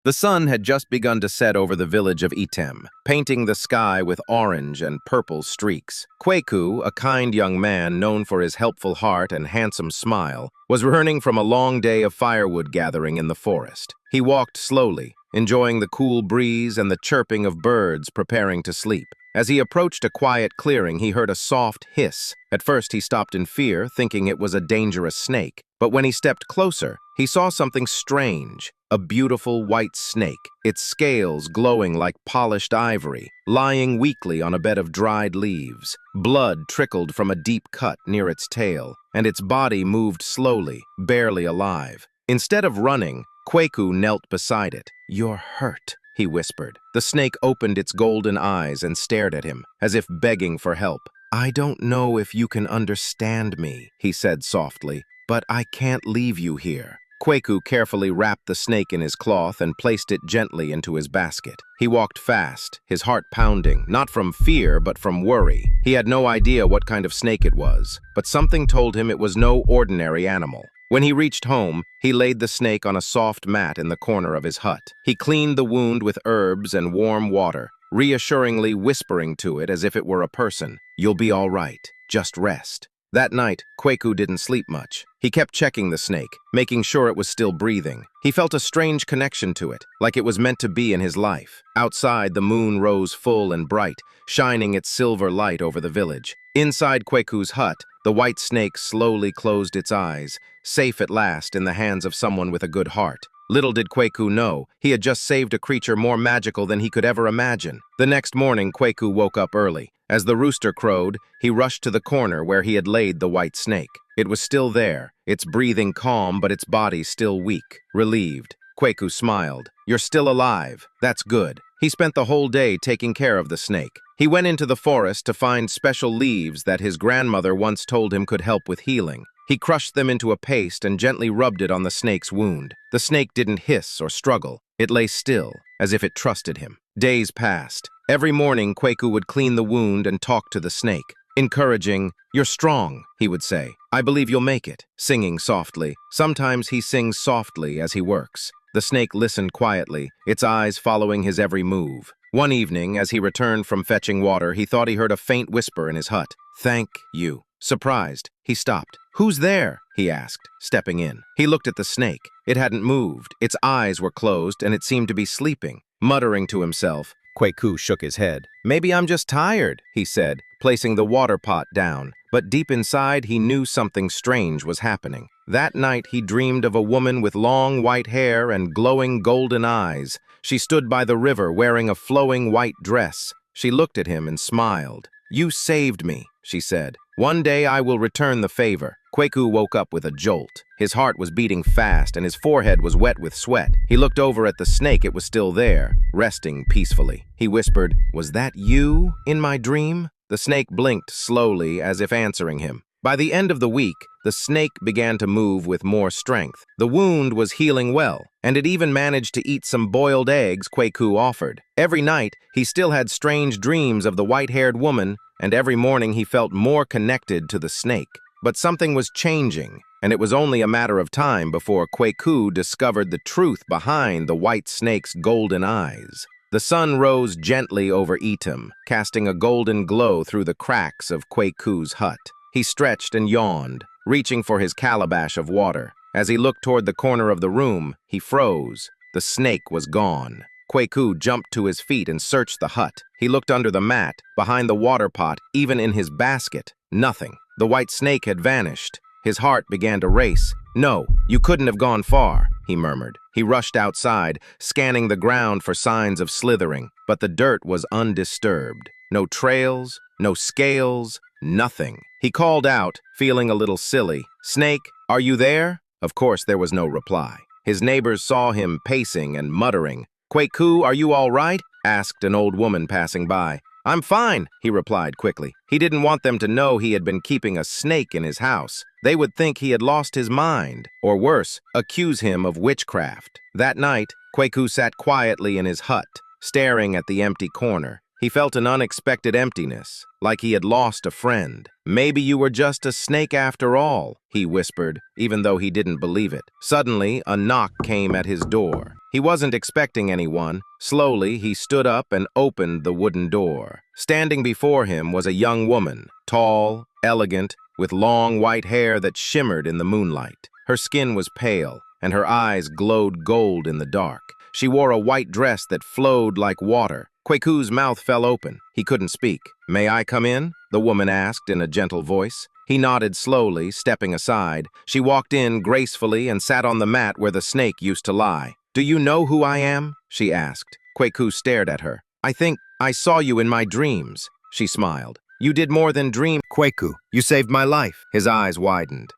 The sun had just begun to set over the village of Item, painting the sky with orange and purple streaks. Kweku, a kind young man known for his helpful heart and handsome smile, was returning from a long day of firewood gathering in the forest. He walked slowly, enjoying the cool breeze and the chirping of birds preparing to sleep. As he approached a quiet clearing, he heard a soft hiss. At first, he stopped in fear, thinking it was a dangerous snake. But when he stepped closer, he saw something strange. A beautiful white snake, its scales glowing like polished ivory, lying weakly on a bed of dried leaves. Blood trickled from a deep cut near its tail, and its body moved slowly, barely alive. Instead of running, Kweku knelt beside it. "You're hurt," he whispered. The snake opened its golden eyes and stared at him, as if begging for help. "I don't know if you can understand me," he said softly, "but I can't leave you here." Kweku carefully wrapped the snake in his cloth and placed it gently into his basket. He walked fast, his heart pounding, not from fear but from worry. He had no idea what kind of snake it was, but something told him it was no ordinary animal. When he reached home, he laid the snake on a soft mat in the corner of his hut. He cleaned the wound with herbs and warm water, reassuringly whispering to it as if it were a person, "You'll be all right, just rest." That night, Kweku didn't sleep much. He kept checking the snake, making sure it was still breathing. He felt a strange connection to it, like it was meant to be in his life. Outside, the moon rose full and bright, shining its silver light over the village. Inside Kweku's hut, the white snake slowly closed its eyes, safe at last in the hands of someone with a good heart. Little did Kweku know, he had just saved a creature more magical than he could ever imagine. The next morning, Kweku woke up early. As the rooster crowed, he rushed to the corner where he had laid the white snake. It was still there, its breathing calm but its body still weak. Relieved, Kweku smiled. "You're still alive. That's good." He spent the whole day taking care of the snake. He went into the forest to find special leaves that his grandmother once told him could help with healing. He crushed them into a paste and gently rubbed it on the snake's wound. The snake didn't hiss or struggle. It lay still, as if it trusted him. Days passed. Every morning, Kweku would clean the wound and talk to the snake. Encouraging, "You're strong," he would say. "I believe you'll make it," singing softly. Sometimes he sings softly as he works. The snake listened quietly, its eyes following his every move. One evening, as he returned from fetching water, he thought he heard a faint whisper in his hut. "Thank you." Surprised, he stopped. "Who's there?" he asked, stepping in. He looked at the snake. It hadn't moved. Its eyes were closed, and it seemed to be sleeping. Muttering to himself, Kweku shook his head. "Maybe I'm just tired," he said, placing the water pot down. But deep inside, he knew something strange was happening. That night, he dreamed of a woman with long white hair and glowing golden eyes. She stood by the river wearing a flowing white dress. She looked at him and smiled. "You saved me," she said. "One day I will return the favor." Kweku woke up with a jolt. His heart was beating fast and his forehead was wet with sweat. He looked over at the snake. It was still there, resting peacefully. He whispered, "Was that you in my dream?" The snake blinked slowly as if answering him. By the end of the week, the snake began to move with more strength. The wound was healing well, and it even managed to eat some boiled eggs Kweku offered. Every night, he still had strange dreams of the white-haired woman, and every morning he felt more connected to the snake. But something was changing, and it was only a matter of time before Kweku discovered the truth behind the white snake's golden eyes. The sun rose gently over Item, casting a golden glow through the cracks of Kweku's hut. He stretched and yawned, reaching for his calabash of water. As he looked toward the corner of the room, he froze. The snake was gone. Kweku jumped to his feet and searched the hut. He looked under the mat, behind the water pot, even in his basket. Nothing. The white snake had vanished. His heart began to race. "No, you couldn't have gone far," he murmured. He rushed outside, scanning the ground for signs of slithering, but the dirt was undisturbed. No trails, no scales, nothing. He called out, feeling a little silly, "Snake, are you there?" Of course, there was no reply. His neighbors saw him pacing and muttering. "Kweku, are you all right?" asked an old woman passing by. "I'm fine," he replied quickly. He didn't want them to know he had been keeping a snake in his house. They would think he had lost his mind, or worse, accuse him of witchcraft. That night, Kweku sat quietly in his hut, staring at the empty corner. He felt an unexpected emptiness, like he had lost a friend. "Maybe you were just a snake after all," he whispered, even though he didn't believe it. Suddenly, a knock came at his door. He wasn't expecting anyone. Slowly, he stood up and opened the wooden door. Standing before him was a young woman, tall, elegant, with long white hair that shimmered in the moonlight. Her skin was pale, and her eyes glowed gold in the dark. She wore a white dress that flowed like water. Kweku's mouth fell open. He couldn't speak. "May I come in?" the woman asked in a gentle voice. He nodded slowly, stepping aside. She walked in gracefully and sat on the mat where the snake used to lie. "Do you know who I am?" she asked. Kweku stared at her. "I think I saw you in my dreams," she smiled. "You did more than dream." "Kweku, you saved my life." His eyes widened.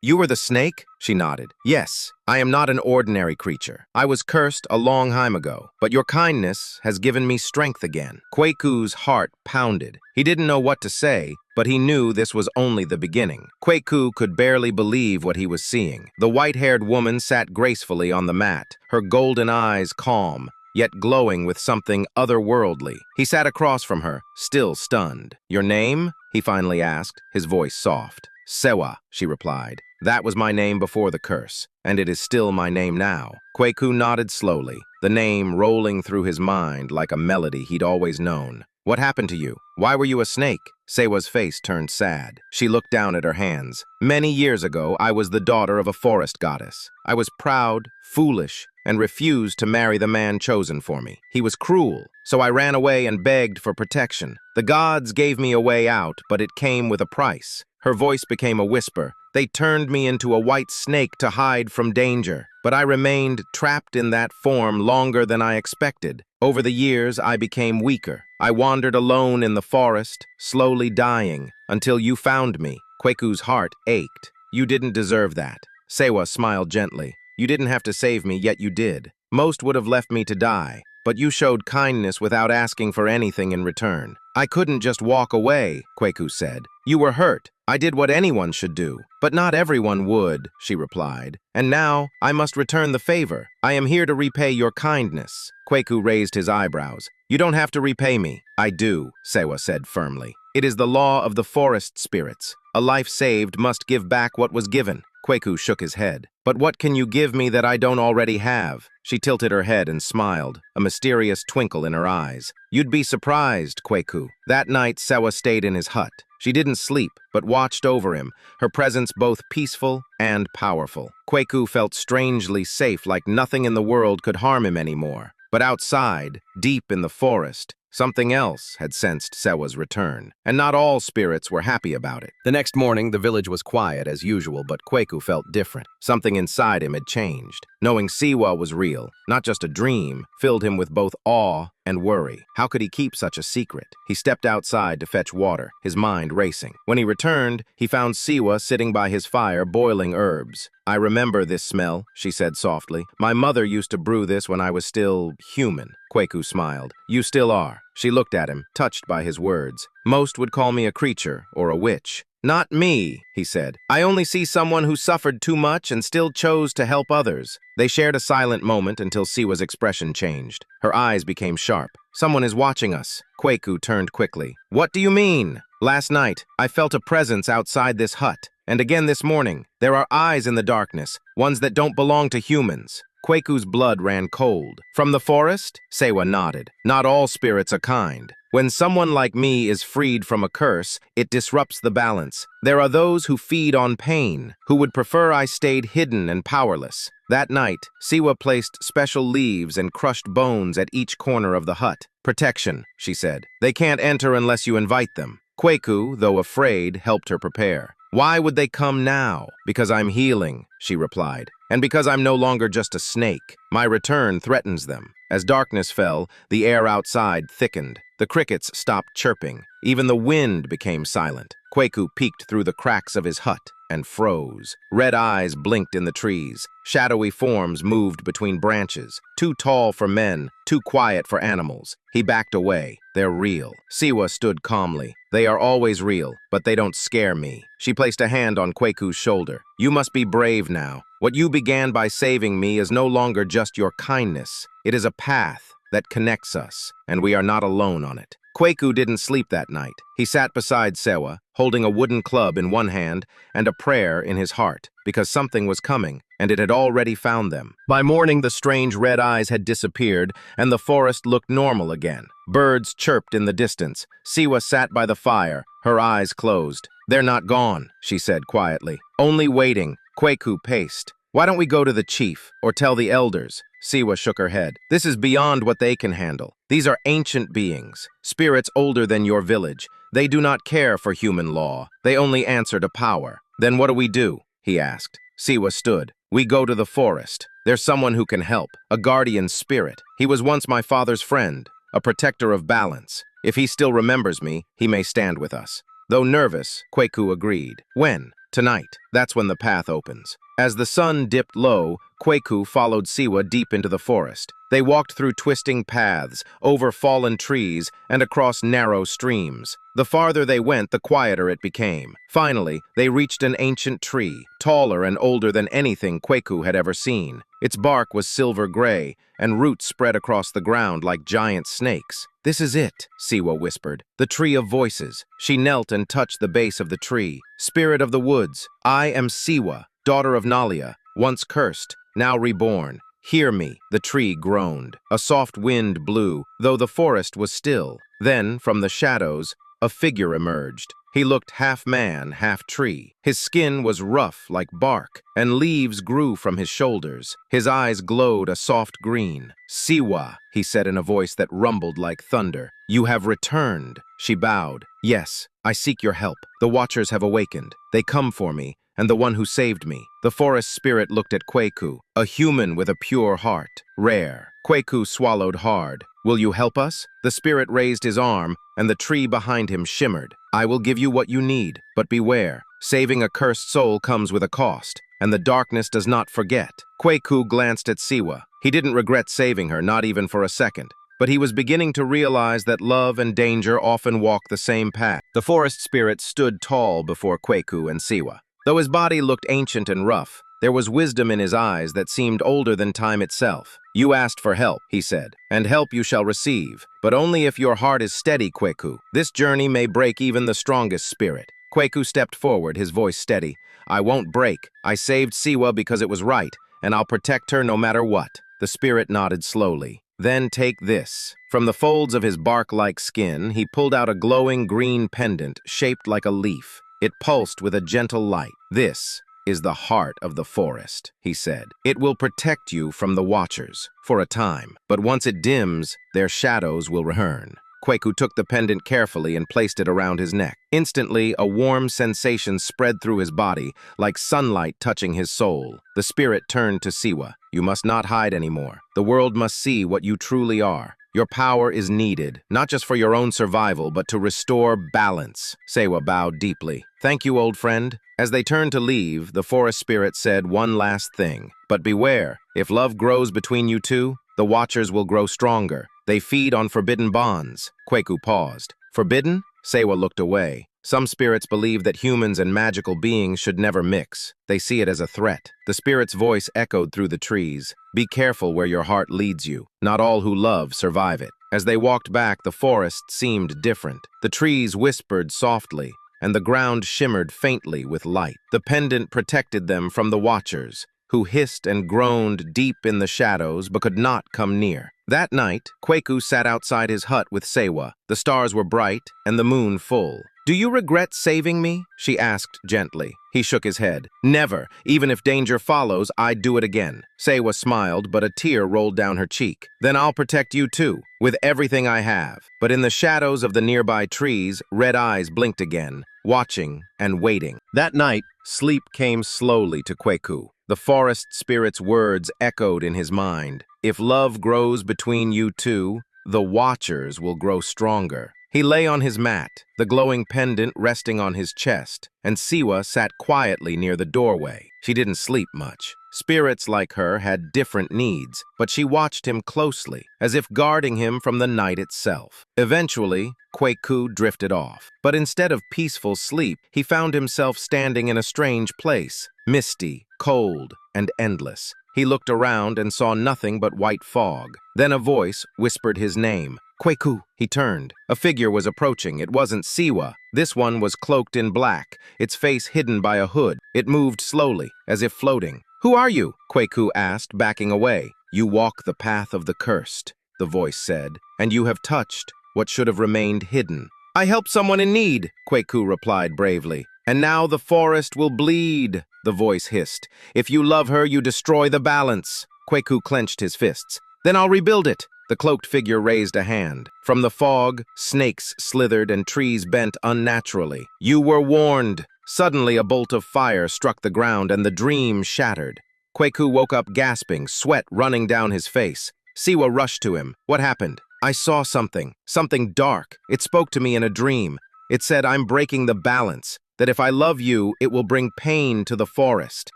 You were the snake?" She nodded. "Yes, I am not an ordinary creature. I was cursed a long time ago, but your kindness has given me strength again." Kweku's heart pounded. He didn't know what to say, but he knew this was only the beginning. Kweku could barely believe what he was seeing. The white-haired woman sat gracefully on the mat, her golden eyes calm, yet glowing with something otherworldly. He sat across from her, still stunned. "Your name?" he finally asked, his voice soft. "Siwa," she replied. "That was my name before the curse, and it is still my name now." Kweku nodded slowly, the name rolling through his mind like a melody he'd always known. "What happened to you? Why were you a snake?" Siwa's face turned sad. She looked down at her hands. "Many years ago, I was the daughter of a forest goddess. I was proud, foolish, and refused to marry the man chosen for me. He was cruel, so I ran away and begged for protection. The gods gave me a way out, but it came with a price." Her voice became a whisper. "They turned me into a white snake to hide from danger, but I remained trapped in that form longer than I expected. Over the years, I became weaker. I wandered alone in the forest, slowly dying, until you found me." Kweku's heart ached. "You didn't deserve that." Siwa smiled gently. "You didn't have to save me, yet you did. Most would have left me to die, but you showed kindness without asking for anything in return." "I couldn't just walk away," Kweku said. "You were hurt. I did what anyone should do, but not everyone would," she replied. "And now I must return the favor. I am here to repay your kindness." Kweku raised his eyebrows. "You don't have to repay me." "I do," Siwa said firmly. "It is the law of the forest spirits. A life saved must give back what was given." Kweku shook his head. "But what can you give me that I don't already have?" She tilted her head and smiled, a mysterious twinkle in her eyes. "You'd be surprised, Kweku." That night, Siwa stayed in his hut. She didn't sleep, but watched over him, her presence both peaceful and powerful. Kweku felt strangely safe, like nothing in the world could harm him anymore. But outside, deep in the forest, something else had sensed Siwa's return, and not all spirits were happy about it. The next morning, the village was quiet as usual, but Kweku felt different. Something inside him had changed. Knowing Siwa was real, not just a dream, filled him with both awe and worry. How could he keep such a secret? He stepped outside to fetch water, his mind racing. When he returned, he found Siwa sitting by his fire boiling herbs. "I remember this smell," she said softly. "My mother used to brew this when I was still human." Kweku smiled. "You still are." She looked at him, touched by his words. "Most would call me a creature or a witch." "Not me," he said. "I only see someone who suffered too much and still chose to help others." They shared a silent moment until Siwa's expression changed. Her eyes became sharp. "Someone is watching us." Kweku turned quickly. "What do you mean?" "Last night, I felt a presence outside this hut. And again this morning, there are eyes in the darkness, ones that don't belong to humans." Kweku's blood ran cold. "From the forest?" Siwa nodded. "Not all spirits are kind. When someone like me is freed from a curse, it disrupts the balance. There are those who feed on pain, who would prefer I stayed hidden and powerless." That night, Siwa placed special leaves and crushed bones at each corner of the hut. "Protection," she said. "They can't enter unless you invite them." Kweku, though afraid, helped her prepare. "Why would they come now?" "Because I'm healing," she replied. "And because I'm no longer just a snake. My return threatens them." As darkness fell, the air outside thickened. The crickets stopped chirping. Even the wind became silent. Kweku peeked through the cracks of his hut and froze. Red eyes blinked in the trees. Shadowy forms moved between branches. Too tall for men, too quiet for animals. He backed away. "They're real." Siwa stood calmly. "They are always real, but they don't scare me." She placed a hand on Kweku's shoulder. "You must be brave now. What you began by saving me is no longer just your kindness. It is a path that connects us, and we are not alone on it." Kwaku didn't sleep that night. He sat beside Siwa, holding a wooden club in one hand and a prayer in his heart, because something was coming, and it had already found them. By morning, the strange red eyes had disappeared, and the forest looked normal again. Birds chirped in the distance. Siwa sat by the fire, her eyes closed. "They're not gone," she said quietly. "Only waiting." Kwaku paced. "Why don't we go to the chief, or tell the elders?" Siwa shook her head. "This is beyond what they can handle. These are ancient beings, spirits older than your village. They do not care for human law. They only answer to power." "Then what do we do?" he asked. Siwa stood. "We go to the forest. There's someone who can help, a guardian spirit. He was once my father's friend, a protector of balance. If he still remembers me, he may stand with us." Though nervous, Kwaku agreed. "When?" "Tonight. That's when the path opens." As the sun dipped low, Kwaku followed Siwa deep into the forest. They walked through twisting paths, over fallen trees, and across narrow streams. The farther they went, the quieter it became. Finally, they reached an ancient tree, taller and older than anything Kwaku had ever seen. Its bark was silver gray, and roots spread across the ground like giant snakes. "This is it," Siwa whispered. "The tree of voices." She knelt and touched the base of the tree. "Spirit of the woods, I am Siwa, daughter of Nalia, once cursed, now reborn. Hear me." The tree groaned. A soft wind blew, though the forest was still. Then, from the shadows, a figure emerged. He looked half man, half tree. His skin was rough like bark, and leaves grew from his shoulders. His eyes glowed a soft green. "Siwa," he said in a voice that rumbled like thunder. "You have returned." She bowed. "Yes, I seek your help. The Watchers have awakened. They come for me, and the one who saved me." The forest spirit looked at Kwaku, a human with a pure heart. Rare. Kwaku swallowed hard. "Will you help us?" The spirit raised his arm, and the tree behind him shimmered. "I will give you what you need, but beware. Saving a cursed soul comes with a cost, and the darkness does not forget." Kwaku glanced at Siwa. He didn't regret saving her, not even for a second. But he was beginning to realize that love and danger often walk the same path. The forest spirit stood tall before Kwaku and Siwa. Though his body looked ancient and rough, there was wisdom in his eyes that seemed older than time itself. "You asked for help," he said, "and help you shall receive, but only if your heart is steady, Kwaku. This journey may break even the strongest spirit." Kwaku stepped forward, his voice steady. "I won't break. I saved Siwa because it was right, and I'll protect her no matter what." The spirit nodded slowly. "Then take this." From the folds of his bark-like skin, he pulled out a glowing green pendant shaped like a leaf. It pulsed with a gentle light. "This is the heart of the forest," he said. "It will protect you from the Watchers, for a time. But once it dims, their shadows will return." Kwaku took the pendant carefully and placed it around his neck. Instantly, a warm sensation spread through his body, like sunlight touching his soul. The spirit turned to Siwa. "You must not hide anymore. The world must see what you truly are. Your power is needed, not just for your own survival, but to restore balance." Siwa bowed deeply. "Thank you, old friend." As they turned to leave, the forest spirit said one last thing. "But beware, if love grows between you two, the Watchers will grow stronger. They feed on forbidden bonds." Kwaku paused. "Forbidden?" Siwa looked away. "Some spirits believe that humans and magical beings should never mix. They see it as a threat." The spirit's voice echoed through the trees. "Be careful where your heart leads you. Not all who love survive it." As they walked back, the forest seemed different. The trees whispered softly, and the ground shimmered faintly with light. The pendant protected them from the Watchers, who hissed and groaned deep in the shadows but could not come near. That night, Kwaku sat outside his hut with Siwa. The stars were bright and the moon full. "Do you regret saving me?" she asked gently. He shook his head. "Never. Even if danger follows, I'd do it again." Siwa smiled, but a tear rolled down her cheek. "Then I'll protect you too, with everything I have." But in the shadows of the nearby trees, red eyes blinked again, watching and waiting. That night, sleep came slowly to Kwaku. The forest spirit's words echoed in his mind. "If love grows between you two, the Watchers will grow stronger." He lay on his mat, the glowing pendant resting on his chest, and Siwa sat quietly near the doorway. She didn't sleep much. Spirits like her had different needs, but she watched him closely, as if guarding him from the night itself. Eventually, Kwaku drifted off. But instead of peaceful sleep, he found himself standing in a strange place, misty, cold, and endless. He looked around and saw nothing but white fog. Then a voice whispered his name. Kweku. He turned. A figure was approaching. It wasn't Siwa. This one was cloaked in black, its face hidden by a hood. It moved slowly, as if floating. "Who are you?" Kweku asked, backing away. "You walk the path of the cursed," the voice said, "and you have touched what should have remained hidden." "I help someone in need," Kweku replied bravely. "And now the forest will bleed," the voice hissed. "If you love her, you destroy the balance." Kweku clenched his fists. "Then I'll rebuild it." The cloaked figure raised a hand. From the fog, snakes slithered and trees bent unnaturally. "You were warned." Suddenly, a bolt of fire struck the ground and the dream shattered. Kweku woke up gasping, sweat running down his face. Siwa rushed to him. "What happened?" "I saw something dark. It spoke to me in a dream. It said I'm breaking the balance, that if I love you, it will bring pain to the forest."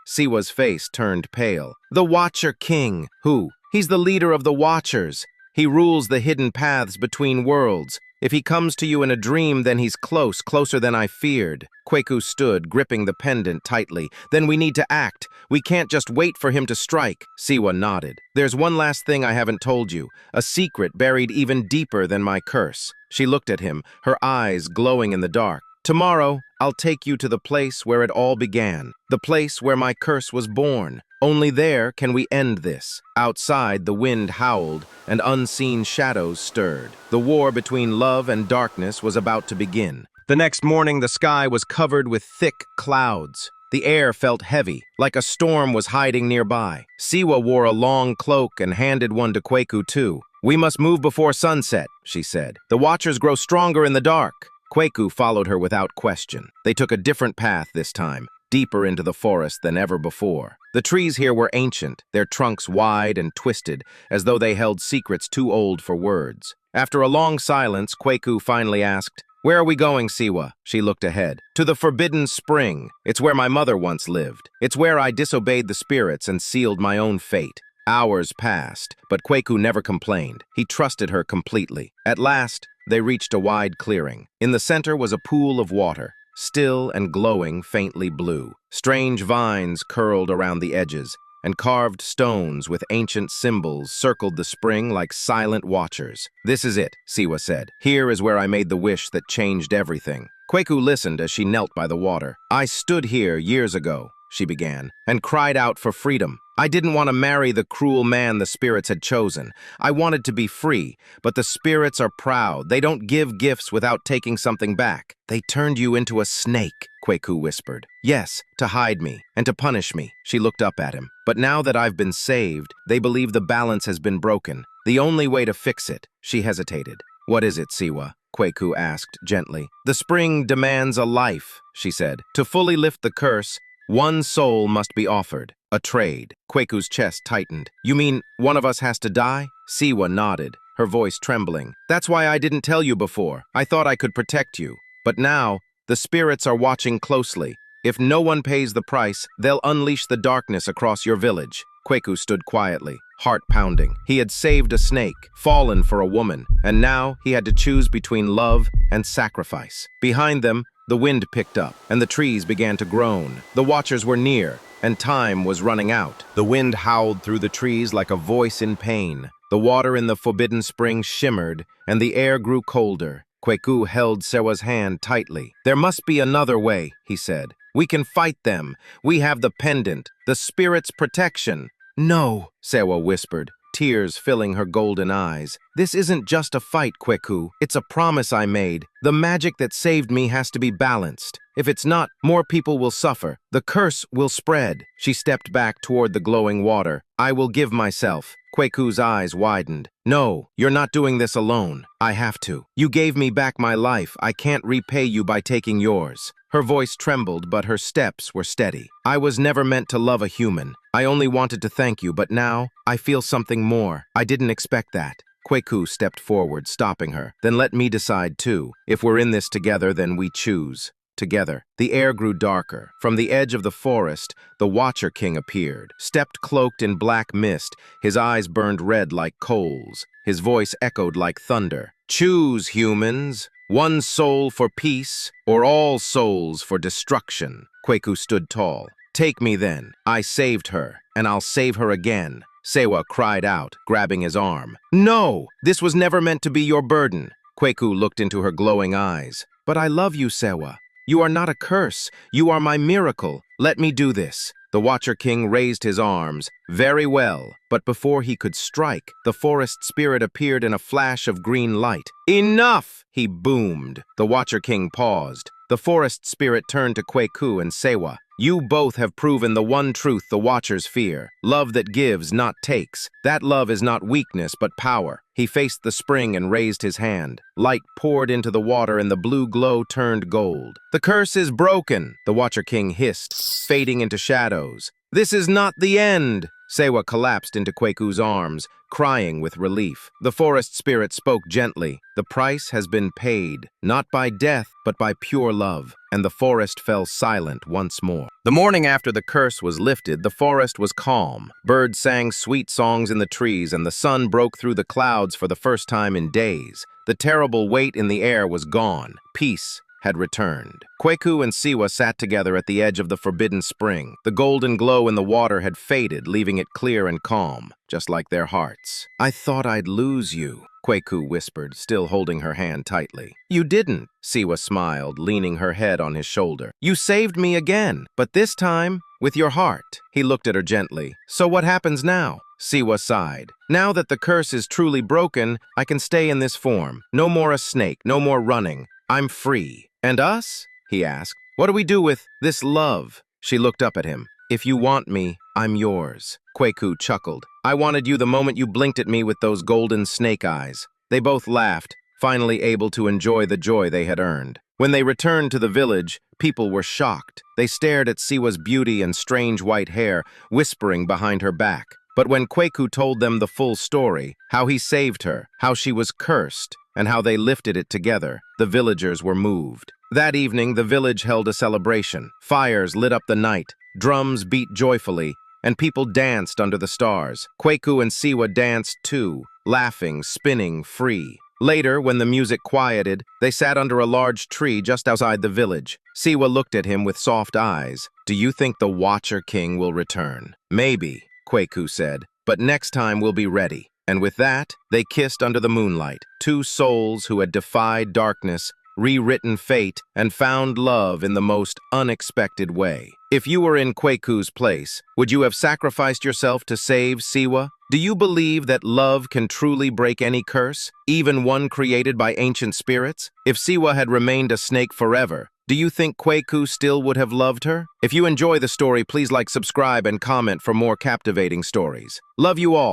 Siwa's face turned pale. "The Watcher King." "Who?" "He's the leader of the Watchers. He rules the hidden paths between worlds. If he comes to you in a dream, then he's closer than I feared." Kweku stood, gripping the pendant tightly. "Then we need to act. We can't just wait for him to strike." Siwa nodded. "There's one last thing I haven't told you, a secret buried even deeper than my curse." She looked at him, her eyes glowing in the dark. "Tomorrow, I'll take you to the place where it all began, the place where my curse was born. Only there can we end this." Outside, the wind howled and unseen shadows stirred. The war between love and darkness was about to begin. The next morning, the sky was covered with thick clouds. The air felt heavy, like a storm was hiding nearby. Siwa wore a long cloak and handed one to Kweku too. "We must move before sunset," she said. "The Watchers grow stronger in the dark." Kweku followed her without question. They took a different path this time, deeper into the forest than ever before. The trees here were ancient, their trunks wide and twisted, as though they held secrets too old for words. After a long silence, Kweku finally asked, "Where are we going, Siwa?" She looked ahead. "To the Forbidden Spring. It's where my mother once lived. It's where I disobeyed the spirits and sealed my own fate." Hours passed, but Kweku never complained. He trusted her completely. At last, they reached a wide clearing. In the center was a pool of water, still and glowing faintly blue. Strange vines curled around the edges, and carved stones with ancient symbols circled the spring like silent watchers. "This is it," Siwa said. "Here is where I made the wish that changed everything." Kweku listened as she knelt by the water. "I stood here years ago," she began, "and cried out for freedom. I didn't want to marry the cruel man the spirits had chosen. I wanted to be free, but the spirits are proud. They don't give gifts without taking something back. They turned you into a snake," Kweku whispered. "Yes, to hide me and to punish me." She looked up at him. "But now that I've been saved, they believe the balance has been broken. The only way to fix it." She hesitated. "What is it, Siwa?" Kweku asked gently. "The spring demands a life," she said. "To fully lift the curse, one soul must be offered. A trade." Kweku's chest tightened. "You mean one of us has to die?" Siwa nodded, her voice trembling. "That's why I didn't tell you before. I thought I could protect you. But now, the spirits are watching closely. If no one pays the price, they'll unleash the darkness across your village." Kweku stood quietly, heart pounding. He had saved a snake, fallen for a woman, and now he had to choose between love and sacrifice. Behind them, the wind picked up, and the trees began to groan. The Watchers were near, and time was running out. The wind howled through the trees like a voice in pain. The water in the Forbidden Spring shimmered, and the air grew colder. Kweku held Siwa's hand tightly. "There must be another way," he said. "We can fight them. We have the pendant, the spirit's protection." "No," Siwa whispered, tears filling her golden eyes. "This isn't just a fight, Kweku. It's a promise I made. The magic that saved me has to be balanced. If it's not, more people will suffer. The curse will spread." She stepped back toward the glowing water. "I will give myself." Kweku's eyes widened. "No, you're not doing this alone. I have to. You gave me back my life. I can't repay you by taking yours." Her voice trembled, but her steps were steady. "I was never meant to love a human. I only wanted to thank you, but now I feel something more. I didn't expect that." Kweku stepped forward, stopping her. "Then let me decide too. If we're in this together, then we choose. Together." The air grew darker. From the edge of the forest, the Watcher King appeared, stepped cloaked in black mist. His eyes burned red like coals. His voice echoed like thunder. "Choose, humans. One soul for peace, or all souls for destruction." Kweku stood tall, Take me then. I saved her, and I'll save her again. Siwa cried out, grabbing his arm. No! This was never meant to be your burden. Kweku looked into her glowing eyes. But I love you, Siwa. You are not a curse. You are my miracle. Let me do this. The Watcher King raised his arms. Very well. But before he could strike, the forest spirit appeared in a flash of green light. Enough! He boomed. The Watcher King paused. The forest spirit turned to Kweku and Siwa. You both have proven the one truth the Watchers fear. Love that gives, not takes. That love is not weakness, but power. He faced the spring and raised his hand. Light poured into the water and the blue glow turned gold. The curse is broken, the Watcher King hissed, fading into shadows. This is not the end. Siwa collapsed into Kweku's arms, crying with relief. The forest spirit spoke gently. The price has been paid, not by death, but by pure love. And the forest fell silent once more. The morning after the curse was lifted, the forest was calm. Birds sang sweet songs in the trees, and the sun broke through the clouds for the first time in days. The terrible weight in the air was gone. Peace had returned. Kweku and Siwa sat together at the edge of the forbidden spring. The golden glow in the water had faded, leaving it clear and calm, just like their hearts. I thought I'd lose you, Kweku whispered, still holding her hand tightly. You didn't, Siwa smiled, leaning her head on his shoulder. You saved me again, but this time with your heart. He looked at her gently. So what happens now? Siwa sighed. Now that the curse is truly broken, I can stay in this form. No more a snake, no more running. I'm free. And us? He asked. What do we do with this love? She looked up at him. If you want me, I'm yours. Kweku chuckled. I wanted you the moment you blinked at me with those golden snake eyes. They both laughed, finally able to enjoy the joy they had earned. When they returned to the village, people were shocked. They stared at Siwa's beauty and strange white hair, whispering behind her back. But when Kweku told them the full story, how he saved her, how she was cursed, and how they lifted it together, the villagers were moved. That evening, the village held a celebration. Fires lit up the night, drums beat joyfully, and people danced under the stars. Kweku and Siwa danced too, laughing, spinning, free. Later, when the music quieted, they sat under a large tree just outside the village. Siwa looked at him with soft eyes. Do you think the Watcher King will return? Maybe, Kweku said, but next time we'll be ready. And with that, they kissed under the moonlight, two souls who had defied darkness, rewritten fate, and found love in the most unexpected way. If you were in Kweku's place, would you have sacrificed yourself to save Siwa? Do you believe that love can truly break any curse, even one created by ancient spirits? If Siwa had remained a snake forever, do you think Kweku still would have loved her? If you enjoy the story, please like, subscribe, and comment for more captivating stories. Love you all.